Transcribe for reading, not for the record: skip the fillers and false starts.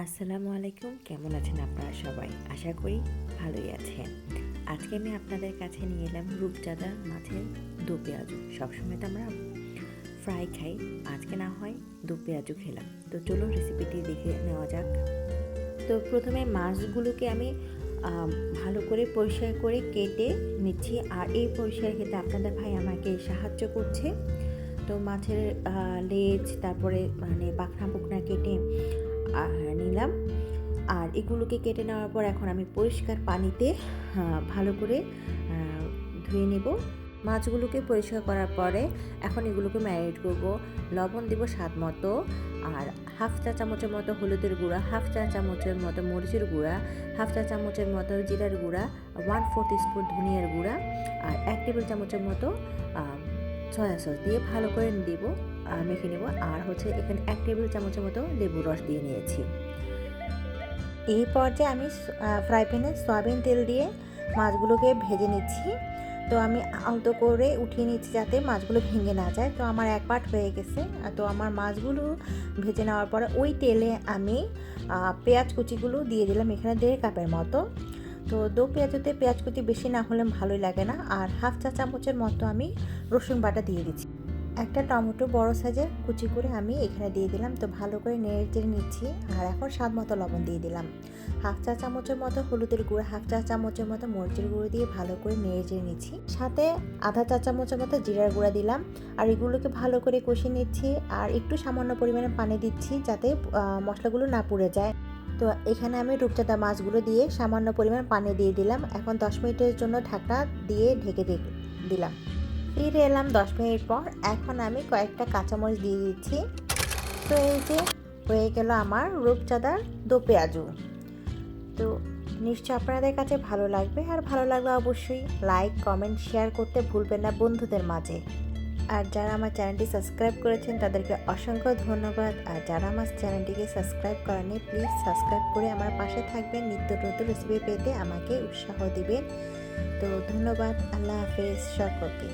আসসালামু আলাইকুম। কেমন আছেন আপনারা সবাই? আশা করি ভালোই আছেন। আজকে আমি আপনাদের কাছে নিয়ে এলাম রূপচাঁদা মাছের দো পেঁয়াজু। সবসময় তো আমরা ফ্রাই খাই, আজকে না হয় দো পেঁয়াজু খেলাম। তো চলুন রেসিপিটি দেখে নেওয়া যাক। তো প্রথমে মাছগুলোকে আমি ভালো করে পরিষ্কার করে কেটে নিচ্ছি, আর এই পরিষ্কার ক্ষেত্রে আপনাদের ভাই আমাকে সাহায্য করছে। তো মাছের লেজ, তারপরে পাখনা পুখনা কেটে নিলাম। আর এগুলোকে কেটে নেওয়ার পর এখন আমি পরিষ্কার পানিতে ভালো করে ধুয়ে নেব। মাছগুলোকে পরিষ্কার করার পরে এখন এগুলোকে ম্যারিনেট করব। লবণ দেব স্বাদ মতো, আর হাফ চা চামচের মতো হলুদের গুঁড়া, হাফ চা চামচের মতো মরিচের গুঁড়া, হাফ চা চামচের মতো জিরার গুঁড়া, 1/4 টিস্পুন ধনিয়ার গুঁড়া, আর 1 টেবিল চামচের মতো সয়া সস দিয়ে ভালো করে দেব, মেখে নেব। আর এখানে 1 টেবিল চামচের মতো লেবুর রস দিয়ে নিয়েছি। এই পর্যায়ে আমি ফ্রাই প্যানে সয়াবিন তেল দিয়ে মাছগুলোকে ভেজে নিচ্ছি। তো আমি আলতো করে উঠিয়ে নিচ্ছি যাতে মাছগুলো ভেঙে না যায়। তো আমার এক পার্ট হয়ে গেছে। তো আমার মাছগুলো ভেজে নেওয়ার পরে ওই তেলে আমি পেঁয়াজ কুচিগুলো দিয়ে দিলাম, এখানে 1.5 কাপের মতো। তো দো পেঁয়াজুতে পেঁয়াজ কুচি বেশি না হলে ভালোই লাগে না। আর হাফ চা চামচের মতো আমি রসুন বাটা দিয়ে দিচ্ছি। একটা টমেটো বড় সাইজের কুচি করে আমি এখানে দিয়ে দিলাম। তো ভালো করে নেড়ে চেড়ে নিচ্ছি। আর এখন স্বাদ মতো লবণ দিয়ে দিলাম, হাফ চা চামচের মতো হলুদের গুঁড়ো, হাফ চা চামচের মতো মরিচের গুঁড়ো দিয়ে ভালো করে নেড়ে চেড়ে নিচ্ছি। সাথে আধা চা চামচের মতো জিরার গুঁড়া দিলাম। আর এগুলোকে ভালো করে কষিয়ে নিচ্ছি। আর একটু সামান্য পরিমাণে পানি দিচ্ছি যাতে মশলাগুলো না পুড়ে যায়। তো এখানে আমি রূপচাঁদা মাছগুলো দিয়ে সামান্য পরিমাণ পানি দিয়ে দিলাম। এখন 10 মিনিটের জন্য ঢাকনা দিয়ে ঢেকে দিলাম। ফিরে এলাম 10 মিনিট পর। এখন আমি কয়েকটা কাঁচামরিচ দিয়ে দিচ্ছি। তো এই যে হয়ে গেল আমার রূপচাঁদার দো পেঁয়াজু। তো নিশ্চয় আপনাদের কাছে ভালো লাগবে, আর ভালো লাগলে অবশ্যই লাইক, কমেন্ট, শেয়ার করতে ভুলবেন না বন্ধুদের মাঝে। আর যারা আমার চ্যানেলটি সাবস্ক্রাইব করেছেন তাদেরকে অসংখ্য ধন্যবাদ। আর যারা আমার চ্যানেলটিকে সাবস্ক্রাইব করেনি, প্লিজ সাবস্ক্রাইব করে আমার পাশে থাকবেন। নিত্য নতুন রেসিপি পেতে আমাকে উৎসাহ দিবেন। তো ধন্যবাদ। আল্লাহ হাফেজ সকলকে।